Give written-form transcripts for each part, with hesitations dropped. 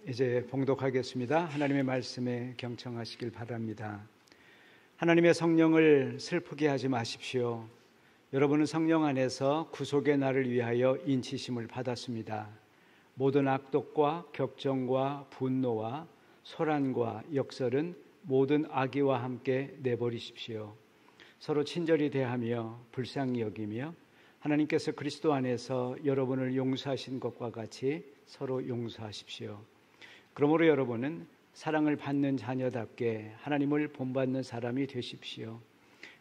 이제 봉독하겠습니다. 하나님의 말씀에 경청하시길 바랍니다. 하나님의 성령을 슬프게 하지 마십시오. 여러분은 성령 안에서 구속의 날을 위하여 인치심을 받았습니다. 모든 악독과 격정과 분노와 소란과 역설은 모든 악의와 함께 내버리십시오. 서로 친절히 대하며 불쌍히 여기며 하나님께서 그리스도 안에서 여러분을 용서하신 것과 같이 서로 용서하십시오. 그러므로 여러분은 사랑을 받는 자녀답게 하나님을 본받는 사람이 되십시오.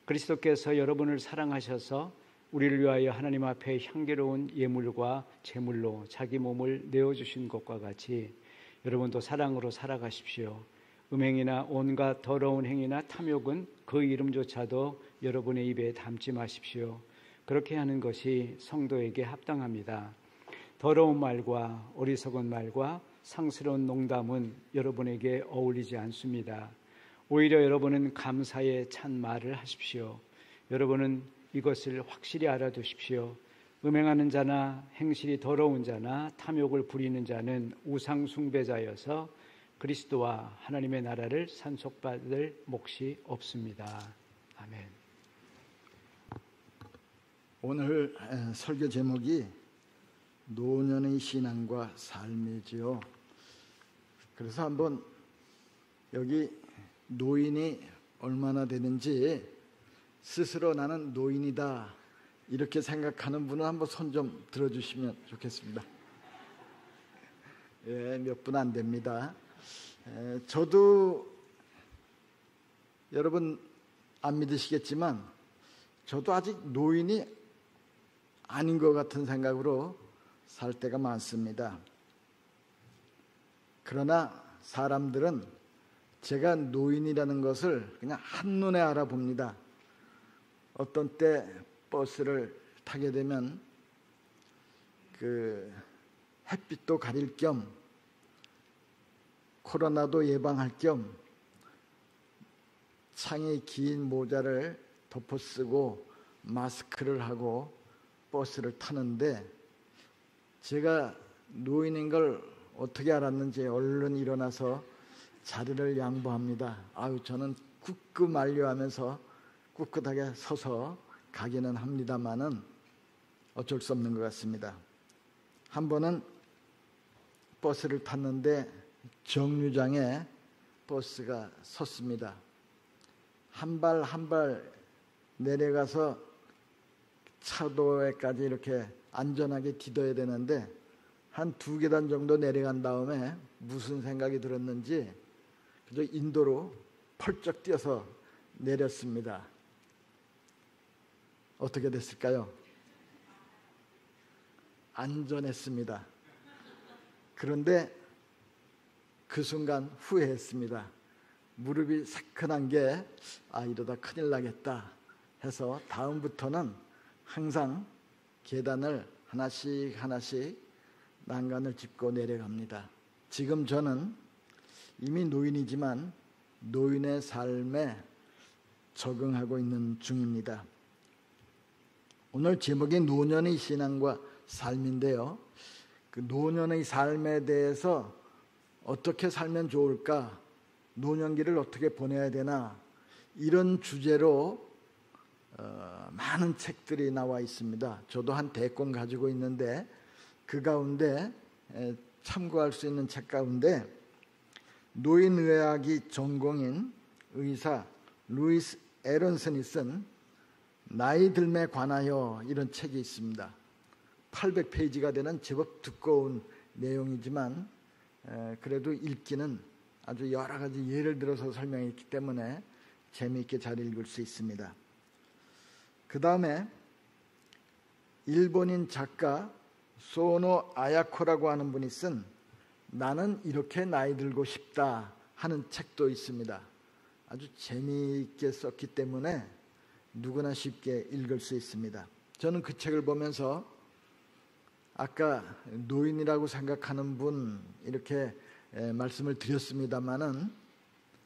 그리스도께서 여러분을 사랑하셔서 우리를 위하여 하나님 앞에 향기로운 예물과 제물로 자기 몸을 내어주신 것과 같이 여러분도 사랑으로 살아가십시오. 음행이나 온갖 더러운 행위나 탐욕은 그 이름조차도 여러분의 입에 담지 마십시오. 그렇게 하는 것이 성도에게 합당합니다. 더러운 말과 어리석은 말과 상스러운 농담은 여러분에게 어울리지 않습니다. 오히려 여러분은 감사의 찬 말을 하십시오. 여러분은 이것을 확실히 알아두십시오. 음행하는 자나 행실이 더러운 자나 탐욕을 부리는 자는 우상 숭배자여서 그리스도와 하나님의 나라를 산속받을 몫이 없습니다. 아멘. 오늘 설교 제목이 노년의 신앙과 삶이지요. 그래서 한번 여기 노인이 얼마나 되는지 스스로 나는 노인이다 이렇게 생각하는 분은 한번 손 좀 들어주시면 좋겠습니다. 예, 몇 분 안 됩니다. 저도 여러분 안 믿으시겠지만 저도 아직 노인이 아닌 것 같은 생각으로 살 때가 많습니다. 그러나 사람들은 제가 노인이라는 것을 그냥 한눈에 알아봅니다. 어떤 때 버스를 타게 되면 그 햇빛도 가릴 겸 코로나도 예방할 겸 창이 긴 모자를 덮어 쓰고 마스크를 하고 버스를 타는데 제가 노인인 걸 어떻게 알았는지 얼른 일어나서 자리를 양보합니다. 저는 굳고 만류하면서 꿋꿋하게 서서 가기는 합니다만은 어쩔 수 없는 것 같습니다. 한 번은 버스를 탔는데 정류장에 버스가 섰습니다. 한 발 한 발 내려가서 차도에까지 이렇게 안전하게 디뎌야 되는데 한 2계단 정도 내려간 다음에 무슨 생각이 들었는지 그저 인도로 펄쩍 뛰어서 내렸습니다. 어떻게 됐을까요? 안전했습니다. 그런데 그 순간 후회했습니다. 무릎이 사끈한 게 이러다 큰일 나겠다 해서 다음부터는 항상 계단을 하나씩 난간을 짚고 내려갑니다. 지금 저는 이미 노인이지만 노인의 삶에 적응하고 있는 중입니다. 오늘 제목이 노년의 신앙과 삶인데요. 그 노년의 삶에 대해서 어떻게 살면 좋을까? 노년기를 어떻게 보내야 되나? 이런 주제로 많은 책들이 나와 있습니다. 저도 한 100권 가지고 있는데 그 가운데 참고할 수 있는 책 가운데 노인의학이 전공인 의사 루이스 에런슨이 쓴 나이 듦에 관하여 이런 책이 있습니다. 800페이지가 되는 제법 두꺼운 내용이지만 그래도 읽기는 아주 여러 가지 예를 들어서 설명했기 때문에 재미있게 잘 읽을 수 있습니다. 그 다음에 일본인 작가 소노 아야코라고 하는 분이 쓴 나는 이렇게 나이 들고 싶다 하는 책도 있습니다. 아주 재미있게 썼기 때문에 누구나 쉽게 읽을 수 있습니다. 저는 그 책을 보면서 아까 노인이라고 생각하는 분 이렇게 말씀을 드렸습니다마는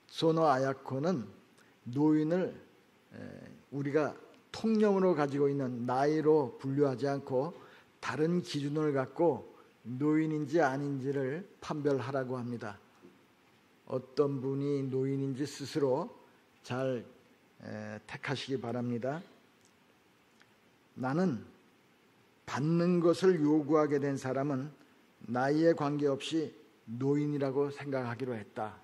소노 아야코는 노인을 우리가 통념으로 가지고 있는 나이로 분류하지 않고 다른 기준을 갖고 노인인지 아닌지를 판별하라고 합니다. 어떤 분이 노인인지 스스로 잘 택하시기 바랍니다. 나는 받는 것을 요구하게 된 사람은 나이에 관계없이 노인이라고 생각하기로 했다.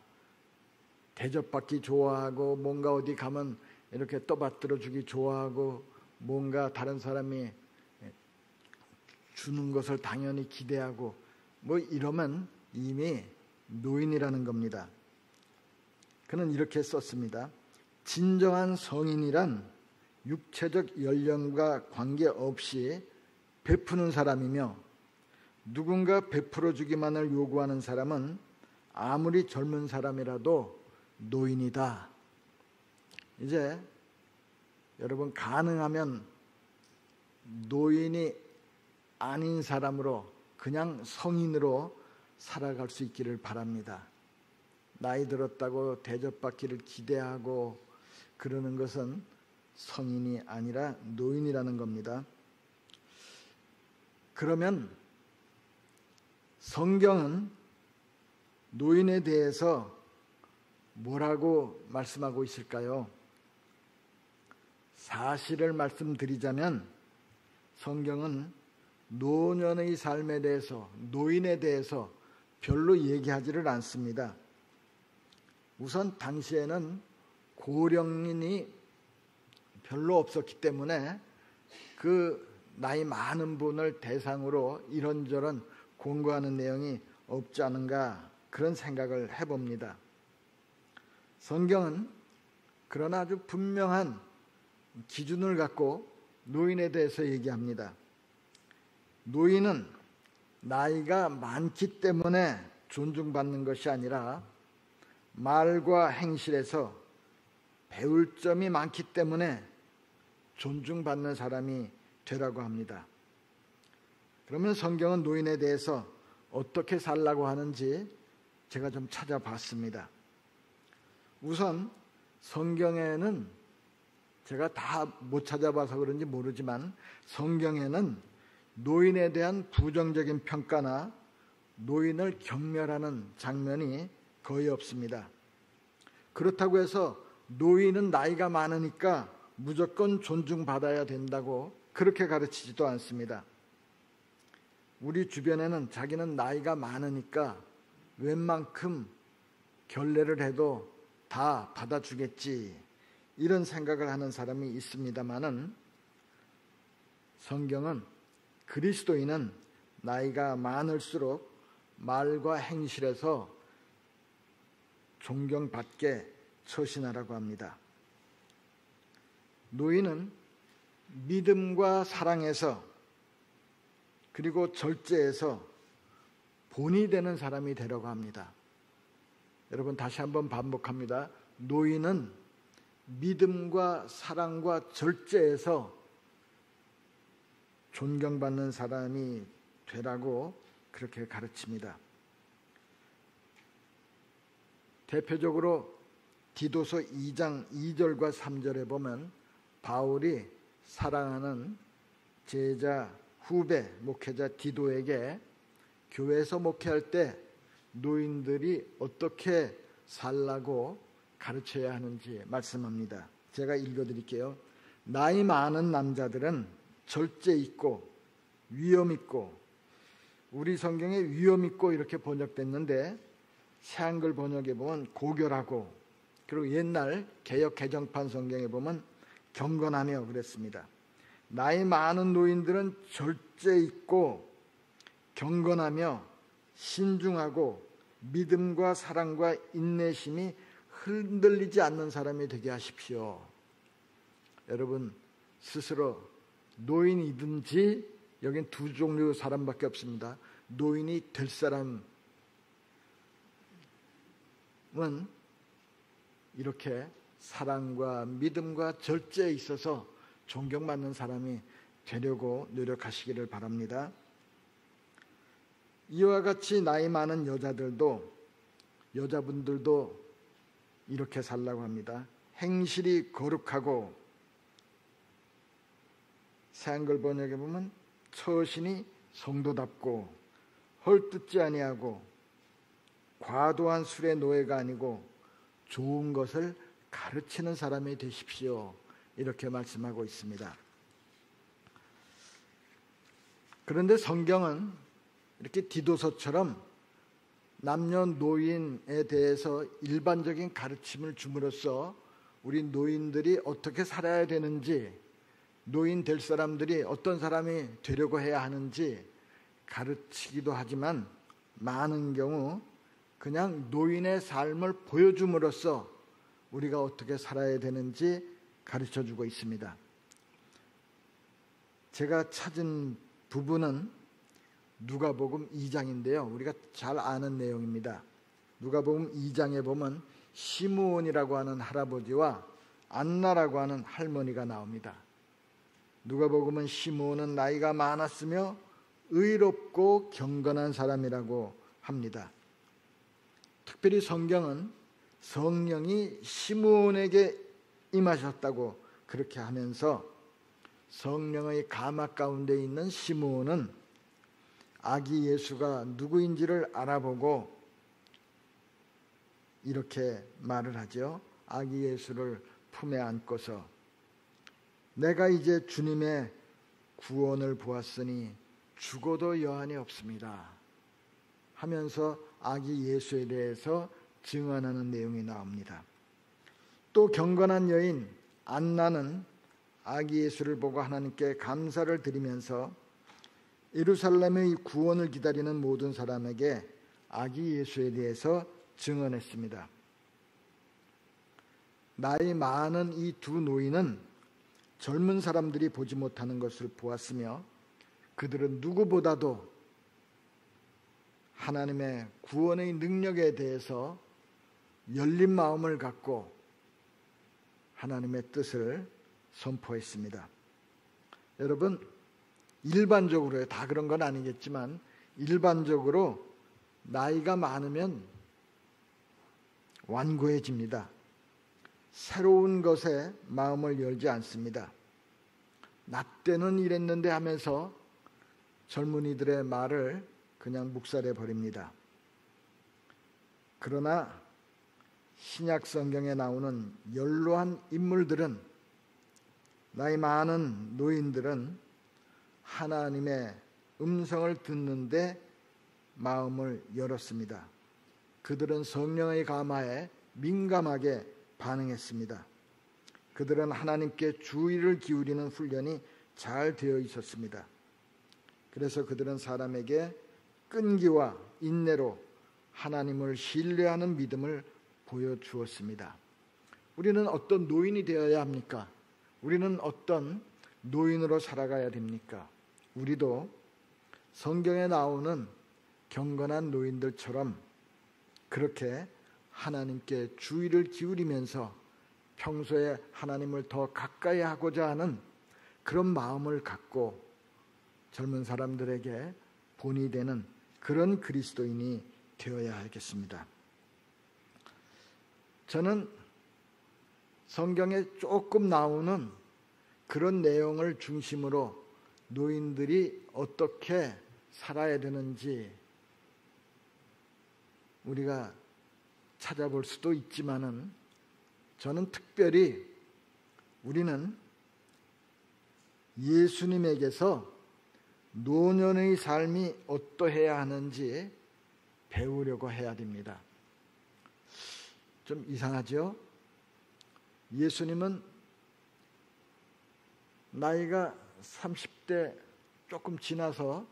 대접받기 좋아하고 뭔가 어디 가면 이렇게 떠받들어 주기 좋아하고 뭔가 다른 사람이 주는 것을 당연히 기대하고 뭐 이러면 이미 노인이라는 겁니다. 그는 이렇게 썼습니다. 진정한 성인이란 육체적 연령과 관계없이 베푸는 사람이며 누군가 베풀어 주기만을 요구하는 사람은 아무리 젊은 사람이라도 노인이다. 이제 여러분 가능하면 노인이 아닌 사람으로 그냥 성인으로 살아갈 수 있기를 바랍니다. 나이 들었다고 대접받기를 기대하고 그러는 것은 성인이 아니라 노인이라는 겁니다. 그러면 성경은 노인에 대해서 뭐라고 말씀하고 있을까요? 사실을 말씀드리자면 성경은 노년의 삶에 대해서, 노인에 대해서 별로 얘기하지를 않습니다. 우선 당시에는 고령인이 별로 없었기 때문에 그 나이 많은 분을 대상으로 이런저런 공부하는 내용이 없지 않은가 그런 생각을 해봅니다. 성경은 그러나 아주 분명한 기준을 갖고 노인에 대해서 얘기합니다. 노인은 나이가 많기 때문에 존중받는 것이 아니라 말과 행실에서 배울 점이 많기 때문에 존중받는 사람이 되라고 합니다. 그러면 성경은 노인에 대해서 어떻게 살라고 하는지 제가 좀 찾아봤습니다. 우선 성경에는 제가 다 못 찾아봐서 그런지 모르지만 성경에는 노인에 대한 부정적인 평가나 노인을 경멸하는 장면이 거의 없습니다. 그렇다고 해서 노인은 나이가 많으니까 무조건 존중받아야 된다고 그렇게 가르치지도 않습니다. 우리 주변에는 자기는 나이가 많으니까 웬만큼 결례를 해도 다 받아주겠지 이런 생각을 하는 사람이 있습니다마는 성경은 그리스도인은 나이가 많을수록 말과 행실에서 존경받게 처신하라고 합니다. 노인은 믿음과 사랑에서 그리고 절제에서 본이 되는 사람이 되려고 합니다. 여러분 다시 한번 반복합니다. 노인은 믿음과 사랑과 절제에서 존경받는 사람이 되라고 그렇게 가르칩니다. 대표적으로 디도서 2장 2절과 3절에 보면 바울이 사랑하는 제자, 후배, 목회자 디도에게 교회에서 목회할 때 노인들이 어떻게 살라고 가르쳐야 하는지 말씀합니다. 제가 읽어드릴게요. 나이 많은 남자들은 절제 있고 위엄 있고, 우리 성경에 위엄 있고 이렇게 번역됐는데 새한글 번역에 보면 고결하고, 그리고 옛날 개역 개정판 성경에 보면 경건하며 그랬습니다. 나이 많은 노인들은 절제 있고 경건하며 신중하고 믿음과 사랑과 인내심이 흔들리지 않는 사람이 되게 하십시오. 여러분 스스로 노인이든지, 여긴 두 종류 사람밖에 없습니다. 노인이 될 사람은 이렇게 사랑과 믿음과 절제에 있어서 존경받는 사람이 되려고 노력하시기를 바랍니다. 이와 같이 나이 많은 여자분들도 이렇게 살라고 합니다. 행실이 거룩하고, 새한글 번역에 보면 처신이 성도답고 헐뜯지 아니하고 과도한 술의 노예가 아니고 좋은 것을 가르치는 사람이 되십시오. 이렇게 말씀하고 있습니다. 그런데 성경은 이렇게 디도서처럼 남녀노인에 대해서 일반적인 가르침을 줌으로써 우리 노인들이 어떻게 살아야 되는지, 노인 될 사람들이 어떤 사람이 되려고 해야 하는지 가르치기도 하지만 많은 경우 그냥 노인의 삶을 보여줌으로써 우리가 어떻게 살아야 되는지 가르쳐주고 있습니다. 제가 찾은 부분은 누가복음 2장인데요. 우리가 잘 아는 내용입니다. 누가복음 2장에 보면 시므온이라고 하는 할아버지와 안나라고 하는 할머니가 나옵니다. 누가복음은 시므온은 나이가 많았으며 의롭고 경건한 사람이라고 합니다. 특별히 성경은 성령이 시므온에게 임하셨다고 그렇게 하면서 성령의 감화 가운데 있는 시므온은 아기 예수가 누구인지를 알아보고 이렇게 말을 하죠. 아기 예수를 품에 안고서 내가 이제 주님의 구원을 보았으니 죽어도 여한이 없습니다 하면서 아기 예수에 대해서 증언하는 내용이 나옵니다. 또 경건한 여인 안나는 아기 예수를 보고 하나님께 감사를 드리면서 예루살렘의 구원을 기다리는 모든 사람에게 아기 예수에 대해서 증언했습니다. 나이 많은 이 두 노인은 젊은 사람들이 보지 못하는 것을 보았으며 그들은 누구보다도 하나님의 구원의 능력에 대해서 열린 마음을 갖고 하나님의 뜻을 선포했습니다. 여러분, 일반적으로 다 그런 건 아니겠지만 일반적으로 나이가 많으면 완고해집니다. 새로운 것에 마음을 열지 않습니다. 나 때는 이랬는데 하면서 젊은이들의 말을 그냥 묵살해 버립니다. 그러나 신약 성경에 나오는 연로한 인물들은, 나이 많은 노인들은 하나님의 음성을 듣는데 마음을 열었습니다. 그들은 성령의 감화에 민감하게 반응했습니다. 그들은 하나님께 주의를 기울이는 훈련이 잘 되어 있었습니다. 그래서 그들은 사람에게 끈기와 인내로 하나님을 신뢰하는 믿음을 보여주었습니다. 우리는 어떤 노인이 되어야 합니까? 우리는 어떤 노인으로 살아가야 됩니까? 우리도 성경에 나오는 경건한 노인들처럼 그렇게 하나님께 주의를 기울이면서 평소에 하나님을 더 가까이 하고자 하는 그런 마음을 갖고 젊은 사람들에게 본이 되는 그런 그리스도인이 되어야 하겠습니다. 저는 성경에 조금 나오는 그런 내용을 중심으로 노인들이 어떻게 살아야 되는지 우리가 찾아볼 수도 있지만은 저는 특별히 우리는 예수님에게서 노년의 삶이 어떠해야 하는지 배우려고 해야 됩니다. 좀 이상하죠? 예수님은 나이가 30대 조금 지나서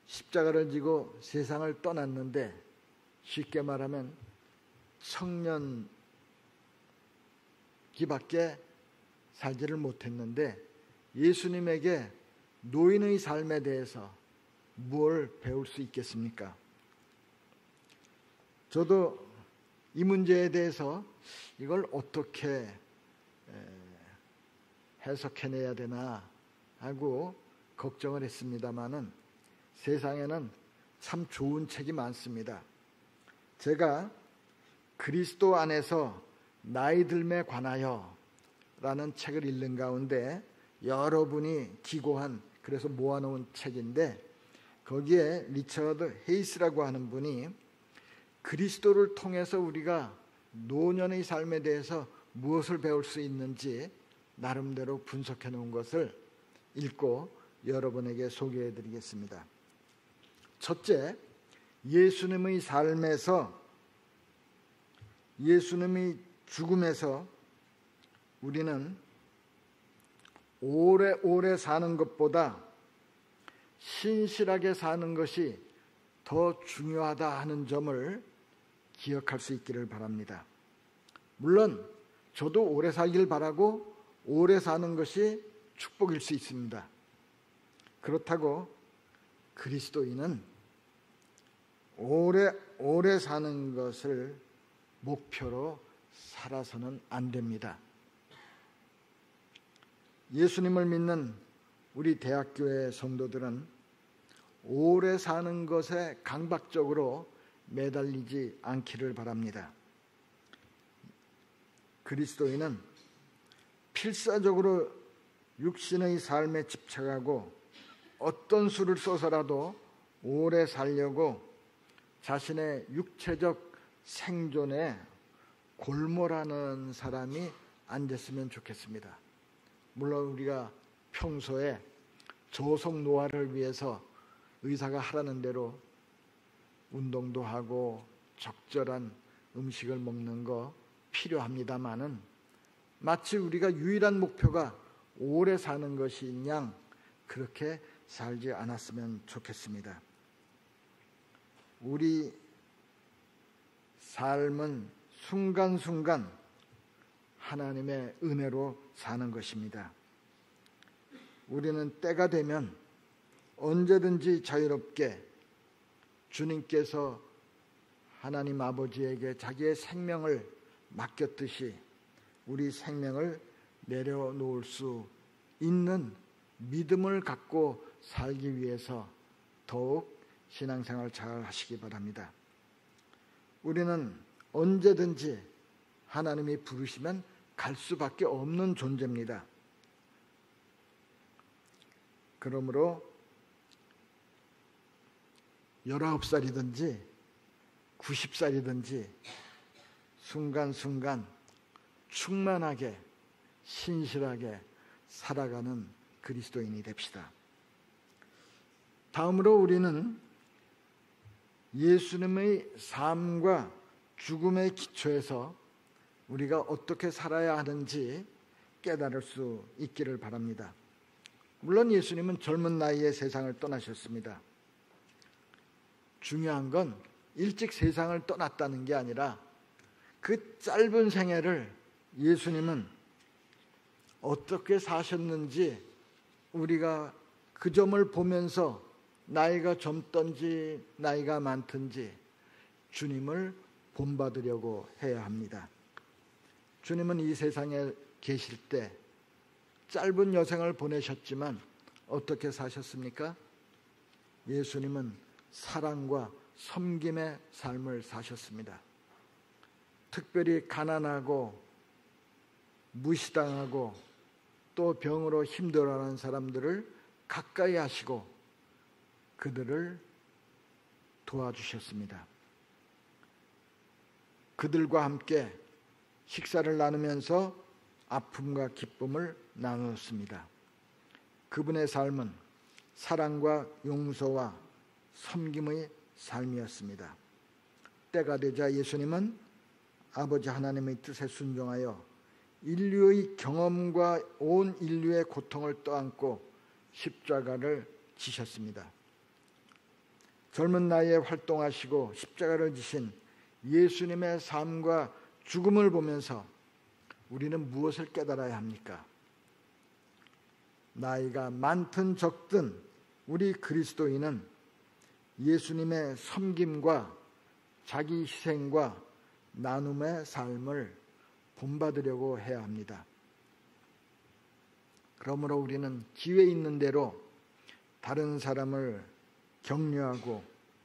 십자가를 지고 세상을 떠났는데, 쉽게 말하면 청년기밖에 살지를 못했는데 예수님에게 노인의 삶에 대해서 뭘 배울 수 있겠습니까? 저도 이 문제에 대해서 이걸 어떻게 해석해내야 되나 하고 걱정을 했습니다마는 세상에는 참 좋은 책이 많습니다. 제가 그리스도 안에서 나이 듦에 관하여 라는 책을 읽는 가운데 여러분이 기고한, 그래서 모아놓은 책인데 거기에 리처드 헤이스라고 하는 분이 그리스도를 통해서 우리가 노년의 삶에 대해서 무엇을 배울 수 있는지 나름대로 분석해 놓은 것을 읽고 여러분에게 소개해 드리겠습니다. 첫째, 예수님의 삶에서, 예수님의 죽음에서 우리는 오래오래 사는 것보다 신실하게 사는 것이 더 중요하다 하는 점을 기억할 수 있기를 바랍니다. 물론 저도 오래 살길 바라고 오래 사는 것이 축복일 수 있습니다. 그렇다고 그리스도인은 오래 사는 것을 목표로 살아서는 안 됩니다. 예수님을 믿는 우리 대학교의 성도들은 오래 사는 것에 강박적으로 매달리지 않기를 바랍니다. 그리스도인은 필사적으로 육신의 삶에 집착하고 어떤 수를 써서라도 오래 살려고 자신의 육체적 생존에 골몰하는 사람이 안 됐으면 좋겠습니다. 물론 우리가 평소에 조속 노화를 위해서 의사가 하라는 대로 운동도 하고 적절한 음식을 먹는 거 필요합니다마는 마치 우리가 유일한 목표가 오래 사는 것인 양 그렇게 살지 않았으면 좋겠습니다. 우리 삶은 순간순간 하나님의 은혜로 사는 것입니다. 우리는 때가 되면 언제든지 자유롭게 주님께서 하나님 아버지에게 자기의 생명을 맡겼듯이 우리 생명을 내려놓을 수 있는 믿음을 갖고 살기 위해서 더욱 신앙생활 잘 하시기 바랍니다. 우리는 언제든지 하나님이 부르시면 갈 수밖에 없는 존재입니다. 그러므로 19살이든지 90살이든지 순간순간 충만하게 신실하게 살아가는 그리스도인이 됩시다. 다음으로 우리는 예수님의 삶과 죽음의 기초에서 우리가 어떻게 살아야 하는지 깨달을 수 있기를 바랍니다. 물론 예수님은 젊은 나이에 세상을 떠나셨습니다. 중요한 건 일찍 세상을 떠났다는 게 아니라 그 짧은 생애를 예수님은 어떻게 사셨는지 우리가 그 점을 보면서 나이가 젊든지 나이가 많든지 주님을 본받으려고 해야 합니다. 주님은 이 세상에 계실 때 짧은 여생을 보내셨지만 어떻게 사셨습니까? 예수님은 사랑과 섬김의 삶을 사셨습니다. 특별히 가난하고 무시당하고 또 병으로 힘들어하는 사람들을 가까이 하시고 그들을 도와주셨습니다. 그들과 함께 식사를 나누면서 아픔과 기쁨을 나누었습니다. 그분의 삶은 사랑과 용서와 섬김의 삶이었습니다. 때가 되자 예수님은 아버지 하나님의 뜻에 순종하여 인류의 경험과 온 인류의 고통을 떠안고 십자가를 지셨습니다. 젊은 나이에 활동하시고 십자가를 지신 예수님의 삶과 죽음을 보면서 우리는 무엇을 깨달아야 합니까? 나이가 많든 적든 우리 그리스도인은 예수님의 섬김과 자기 희생과 나눔의 삶을 본받으려고 해야 합니다. 그러므로 우리는 기회 있는 대로 다른 사람을 격려하고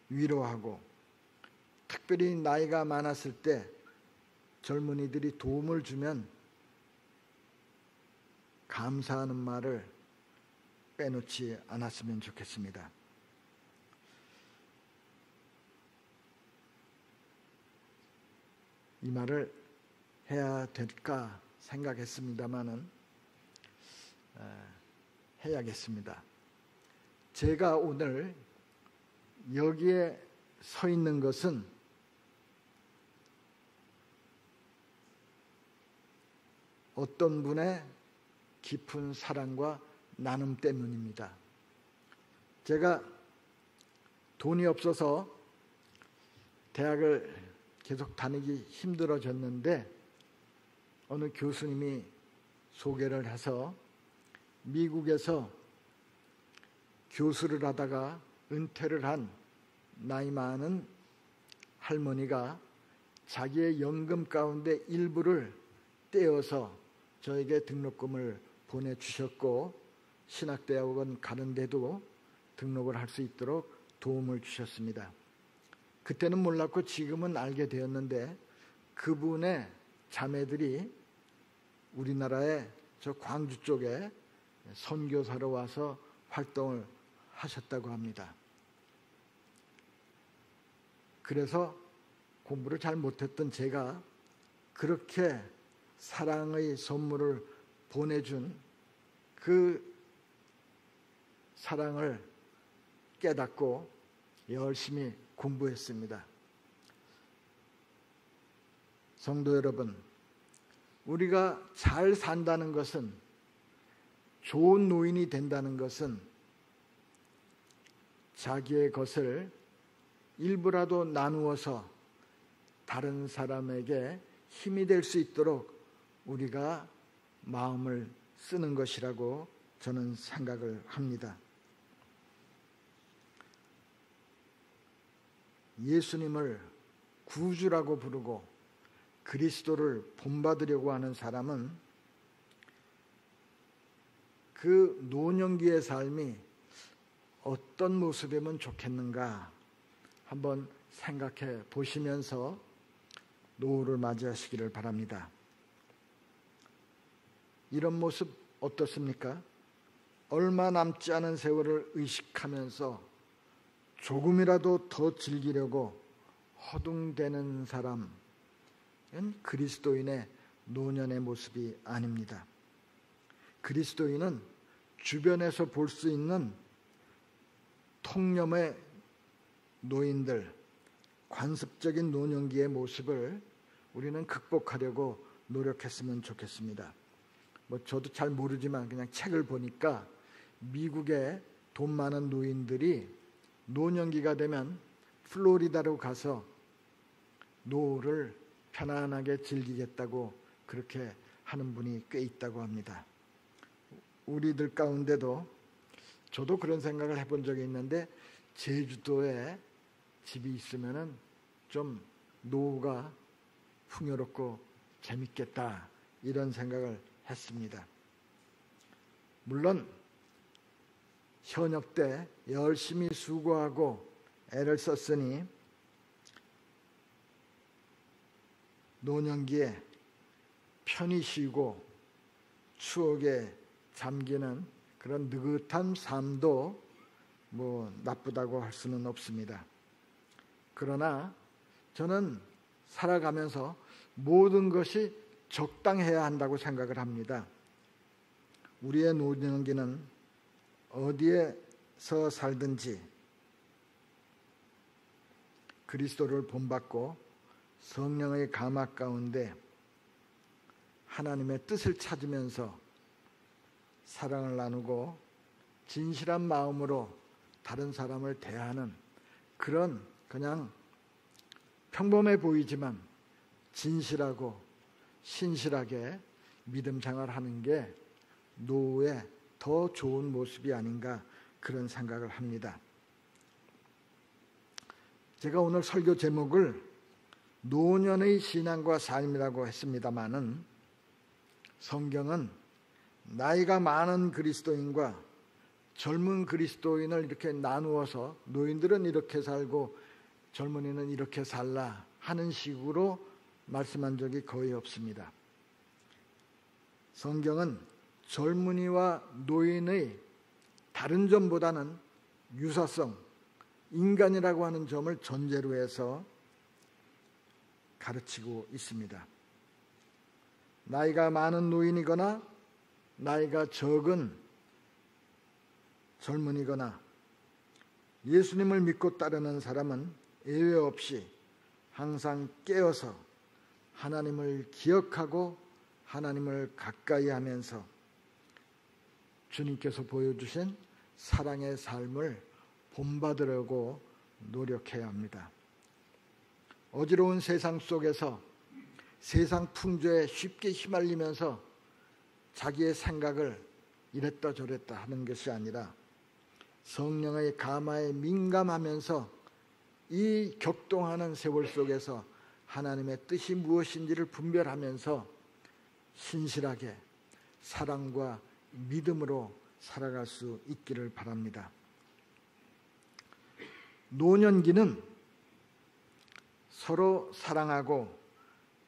위로하고 특별히 나이가 많았을 때 젊은이들이 도움을 주면 감사하는 말을 빼놓지 않았으면 좋겠습니다. 이 말을 해야 될까 생각했습니다마는 해야겠습니다. 제가 오늘 여기에 서 있는 것은 어떤 분의 깊은 사랑과 나눔 때문입니다. 제가 돈이 없어서 대학을 계속 다니기 힘들어졌는데 어느 교수님이 소개를 해서 미국에서 교수를 하다가 은퇴를 한 나이 많은 할머니가 자기의 연금 가운데 일부를 떼어서 저에게 등록금을 보내주셨고 신학대학원 가는데도 등록을 할 수 있도록 도움을 주셨습니다. 그때는 몰랐고 지금은 알게 되었는데 그분의 자매들이 우리나라의 저 광주 쪽에 선교사로 와서 활동을 하셨다고 합니다. 그래서 공부를 잘 못했던 제가 그렇게 사랑의 선물을 보내준 그 사랑을 깨닫고 열심히 공부했습니다. 성도 여러분, 우리가 잘 산다는 것은, 좋은 노인이 된다는 것은 자기의 것을 일부라도 나누어서 다른 사람에게 힘이 될 수 있도록 우리가 마음을 쓰는 것이라고 저는 생각을 합니다. 예수님을 구주라고 부르고 그리스도를 본받으려고 하는 사람은 그 노년기의 삶이 어떤 모습이면 좋겠는가 한번 생각해 보시면서 노후를 맞이하시기를 바랍니다. 이런 모습 어떻습니까? 얼마 남지 않은 세월을 의식하면서 조금이라도 더 즐기려고 허둥대는 사람은 그리스도인의 노년의 모습이 아닙니다. 그리스도인은 주변에서 볼 수 있는 통념의 노인들, 관습적인 노년기의 모습을 우리는 극복하려고 노력했으면 좋겠습니다. 저도 잘 모르지만 그냥 책을 보니까 미국의 돈 많은 노인들이 노년기가 되면 플로리다로 가서 노후를 편안하게 즐기겠다고 그렇게 하는 분이 꽤 있다고 합니다. 우리들 가운데도 저도 그런 생각을 해본 적이 있는데 제주도에 집이 있으면은 좀 노후가 풍요롭고 재밌겠다 이런 생각을 했습니다. 물론 현역 때 열심히 수고하고 애를 썼으니 노년기에 편히 쉬고 추억에 잠기는 그런 느긋한 삶도 나쁘다고 할 수는 없습니다. 그러나 저는 살아가면서 모든 것이 적당해야 한다고 생각을 합니다. 우리의 노년기는 어디에서 살든지 그리스도를 본받고 성령의 감화 가운데 하나님의 뜻을 찾으면서 사랑을 나누고 진실한 마음으로 다른 사람을 대하는 그런 그냥 평범해 보이지만 진실하고 신실하게 믿음 생활하는 게 노후에 더 좋은 모습이 아닌가 그런 생각을 합니다. 제가 오늘 설교 제목을 노년의 신앙과 삶이라고 했습니다마는 성경은 나이가 많은 그리스도인과 젊은 그리스도인을 이렇게 나누어서 노인들은 이렇게 살고 젊은이는 이렇게 살라 하는 식으로 말씀한 적이 거의 없습니다. 성경은 젊은이와 노인의 다른 점보다는 유사성, 인간이라고 하는 점을 전제로 해서 가르치고 있습니다. 나이가 많은 노인이거나 나이가 적은 젊은이거나 예수님을 믿고 따르는 사람은 예외 없이 항상 깨어서 하나님을 기억하고 하나님을 가까이 하면서 주님께서 보여주신 사랑의 삶을 본받으려고 노력해야 합니다. 어지러운 세상 속에서 세상 풍조에 쉽게 휘말리면서 자기의 생각을 이랬다 저랬다 하는 것이 아니라 성령의 감화에 민감하면서 이 격동하는 세월 속에서 하나님의 뜻이 무엇인지를 분별하면서 신실하게 사랑과 믿음으로 살아갈 수 있기를 바랍니다. 노년기는 서로 사랑하고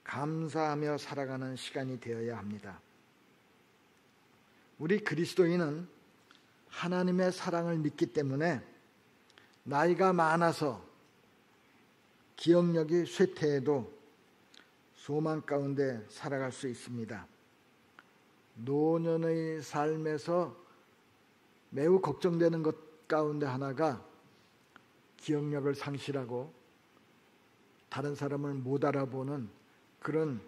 감사하며 살아가는 시간이 되어야 합니다. 우리 그리스도인은 하나님의 사랑을 믿기 때문에 나이가 많아서 기억력이 쇠퇴해도 소망 가운데 살아갈 수 있습니다. 노년의 삶에서 매우 걱정되는 것 가운데 하나가 기억력을 상실하고 다른 사람을 못 알아보는 그런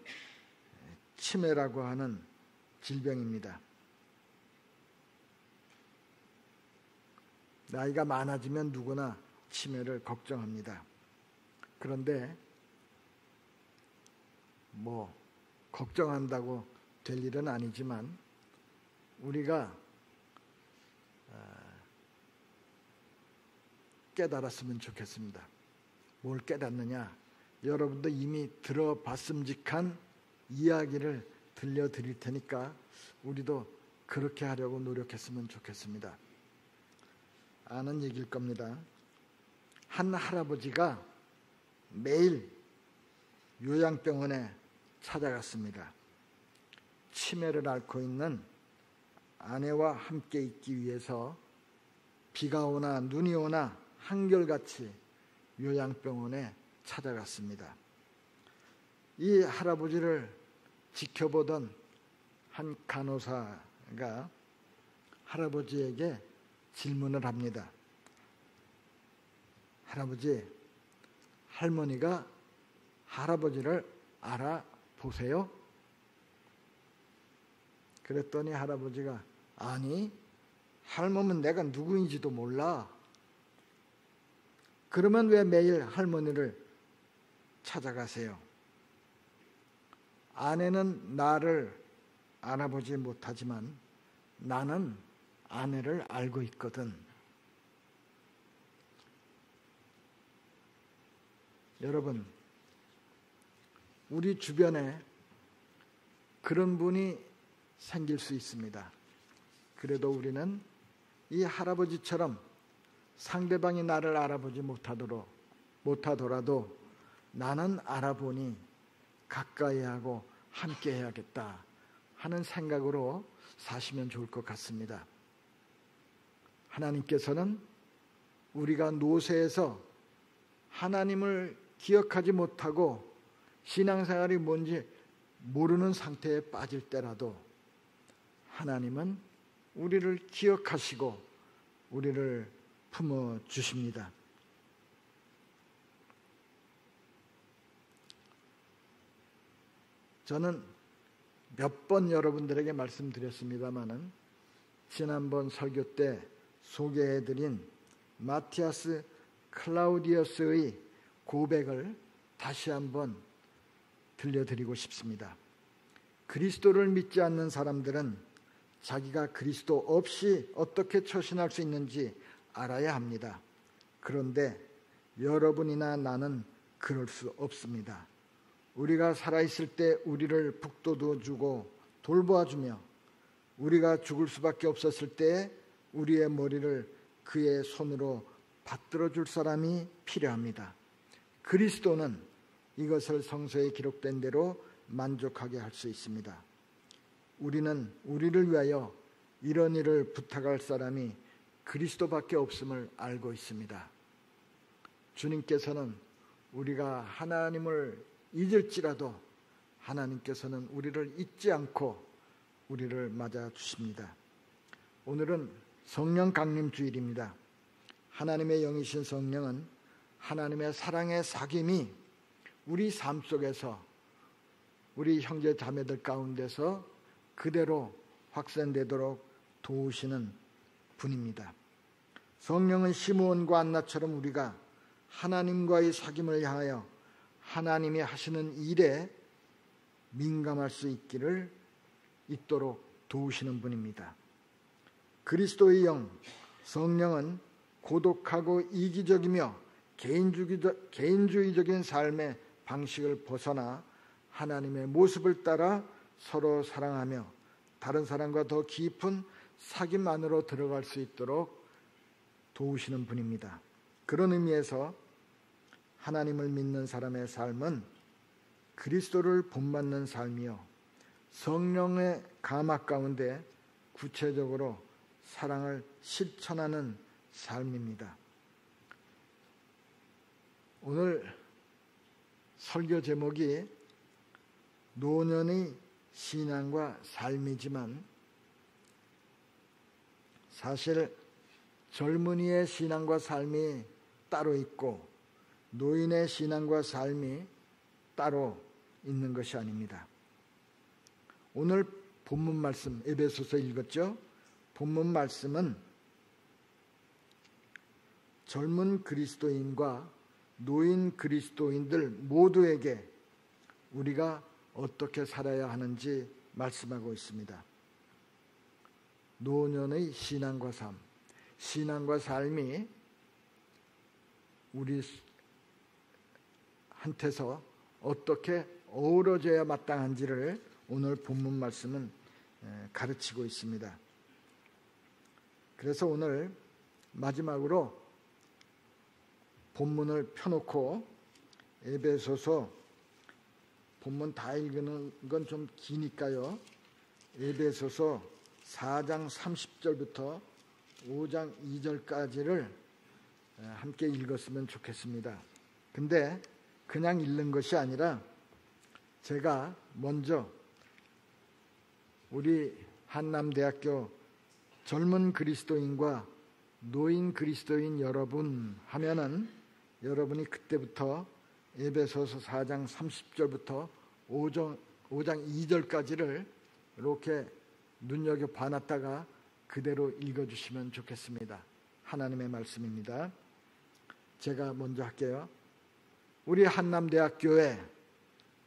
치매라고 하는 질병입니다. 나이가 많아지면 누구나 치매를 걱정합니다. 그런데 걱정한다고 될 일은 아니지만 우리가 깨달았으면 좋겠습니다. 뭘 깨닫느냐? 여러분도 이미 들어봤음직한 이야기를 들려드릴 테니까 우리도 그렇게 하려고 노력했으면 좋겠습니다. 아는 얘기일 겁니다. 한 할아버지가 매일 요양병원에 찾아갔습니다. 치매를 앓고 있는 아내와 함께 있기 위해서 비가 오나 눈이 오나 한결같이 요양병원에 찾아갔습니다. 이 할아버지를 지켜보던 한 간호사가 할아버지에게 질문을 합니다. 할아버지, 할머니가 할아버지를 알아보세요? 그랬더니 할아버지가 아니, 할머니는 내가 누구인지도 몰라. 그러면 왜 매일 할머니를 찾아가세요? 아내는 나를 알아보지 못하지만 나는 아내를 알고 있거든. 여러분, 우리 주변에 그런 분이 생길 수 있습니다. 그래도 우리는 이 할아버지처럼 상대방이 나를 알아보지 못하더라도 나는 알아보니 가까이 하고 함께 해야겠다 하는 생각으로 사시면 좋을 것 같습니다. 하나님께서는 우리가 노쇠해서 하나님을 기억하지 못하고 신앙생활이 뭔지 모르는 상태에 빠질 때라도 하나님은 우리를 기억하시고 우리를 품어주십니다. 저는 몇 번 여러분들에게 말씀드렸습니다마는 지난번 설교 때 소개해드린 마티아스 클라우디어스의 고백을 다시 한번 들려드리고 싶습니다. 그리스도를 믿지 않는 사람들은 자기가 그리스도 없이 어떻게 처신할 수 있는지 알아야 합니다. 그런데 여러분이나 나는 그럴 수 없습니다. 우리가 살아있을 때 우리를 북돋워주고 돌보아주며 우리가 죽을 수밖에 없었을 때 우리의 머리를 그의 손으로 받들어줄 사람이 필요합니다. 그리스도는 이것을 성서에 기록된 대로 만족하게 할 수 있습니다. 우리는 우리를 위하여 이런 일을 부탁할 사람이 그리스도밖에 없음을 알고 있습니다. 주님께서는 우리가 하나님을 잊을지라도 하나님께서는 우리를 잊지 않고 우리를 맞아 주십니다. 오늘은 성령 강림 주일입니다. 하나님의 영이신 성령은 하나님의 사랑의 사귐이 우리 삶 속에서 우리 형제 자매들 가운데서 그대로 확산되도록 도우시는 분입니다. 성령은 시므온과 안나처럼 우리가 하나님과의 사귐을 향하여 하나님이 하시는 일에 민감할 수 있도록 도우시는 분입니다. 그리스도의 영, 성령은 고독하고 이기적이며 개인주의적인 삶의 방식을 벗어나 하나님의 모습을 따라 서로 사랑하며 다른 사람과 더 깊은 사귐 안으로 들어갈 수 있도록 도우시는 분입니다. 그런 의미에서 하나님을 믿는 사람의 삶은 그리스도를 본받는 삶이요 성령의 감화 가운데 구체적으로 사랑을 실천하는 삶입니다. 오늘 설교 제목이 노년의 신앙과 삶이지만 사실 젊은이의 신앙과 삶이 따로 있고 노인의 신앙과 삶이 따로 있는 것이 아닙니다. 오늘 본문 말씀 에베소서 읽었죠? 본문 말씀은 젊은 그리스도인과 노인 그리스도인들 모두에게 우리가 어떻게 살아야 하는지 말씀하고 있습니다. 노년의 신앙과 삶, 신앙과 삶이 우리한테서 어떻게 어우러져야 마땅한지를 오늘 본문 말씀은 가르치고 있습니다. 그래서 오늘 마지막으로 본문을 펴놓고 에베소서 본문 다 읽는 건 좀 기니까요. 에베소서 4장 30절부터 5장 2절까지를 함께 읽었으면 좋겠습니다. 근데 그냥 읽는 것이 아니라 제가 먼저 우리 한남대학교 젊은 그리스도인과 노인 그리스도인 여러분 하면은 여러분이 그때부터 에베소서 4장 30절부터 5장 2절까지를 이렇게 눈여겨봐 놨다가 그대로 읽어주시면 좋겠습니다. 하나님의 말씀입니다. 제가 먼저 할게요. 우리 한남대학교의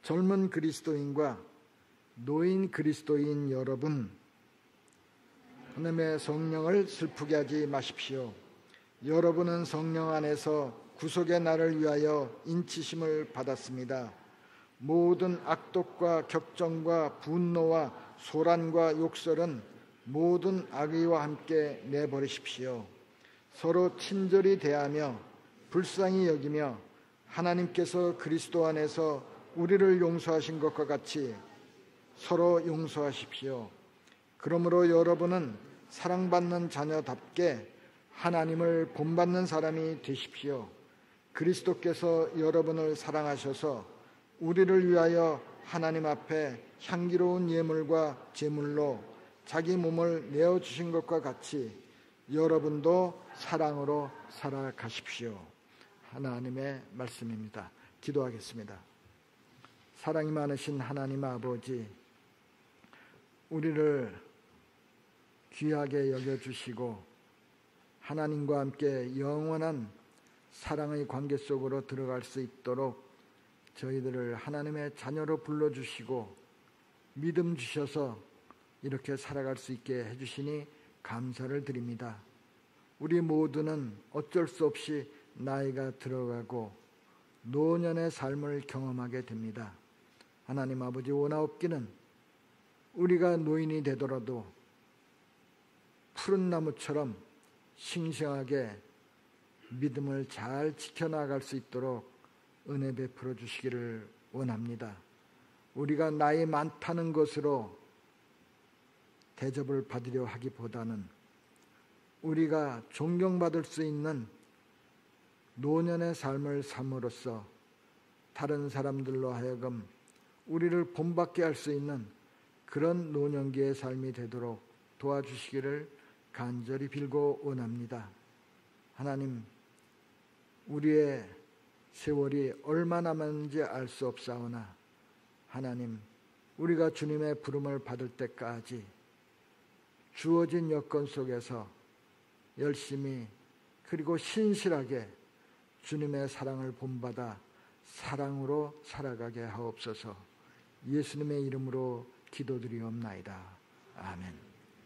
젊은 그리스도인과 노인 그리스도인 여러분, 하나님의 성령을 슬프게 하지 마십시오. 여러분은 성령 안에서 구속의 날을 위하여 인치심을 받았습니다. 모든 악독과 격정과 분노와 소란과 욕설은 모든 악의와 함께 내버리십시오. 서로 친절히 대하며 불쌍히 여기며 하나님께서 그리스도 안에서 우리를 용서하신 것과 같이 서로 용서하십시오. 그러므로 여러분은 사랑받는 자녀답게 하나님을 본받는 사람이 되십시오. 그리스도께서 여러분을 사랑하셔서 우리를 위하여 하나님 앞에 향기로운 예물과 제물로 자기 몸을 내어주신 것과 같이 여러분도 사랑으로 살아가십시오. 하나님의 말씀입니다. 기도하겠습니다. 사랑이 많으신 하나님 아버지, 우리를 귀하게 여겨주시고 하나님과 함께 영원한 사랑의 관계 속으로 들어갈 수 있도록 저희들을 하나님의 자녀로 불러주시고 믿음 주셔서 이렇게 살아갈 수 있게 해주시니 감사를 드립니다. 우리 모두는 어쩔 수 없이 나이가 들어가고 노년의 삶을 경험하게 됩니다. 하나님 아버지, 원하옵기는 우리가 노인이 되더라도 푸른 나무처럼 싱싱하게 믿음을 잘 지켜나갈 수 있도록 은혜 베풀어 주시기를 원합니다. 우리가 나이 많다는 것으로 대접을 받으려 하기보다는 우리가 존경받을 수 있는 노년의 삶을 삶으로써 다른 사람들로 하여금 우리를 본받게 할 수 있는 그런 노년기의 삶이 되도록 도와주시기를 간절히 빌고 원합니다. 하나님, 우리의 세월이 얼마 남았는지 알 수 없사오나 하나님, 우리가 주님의 부름을 받을 때까지 주어진 여건 속에서 열심히 그리고 신실하게 주님의 사랑을 본받아 사랑으로 살아가게 하옵소서. 예수님의 이름으로 기도드리옵나이다. 아멘.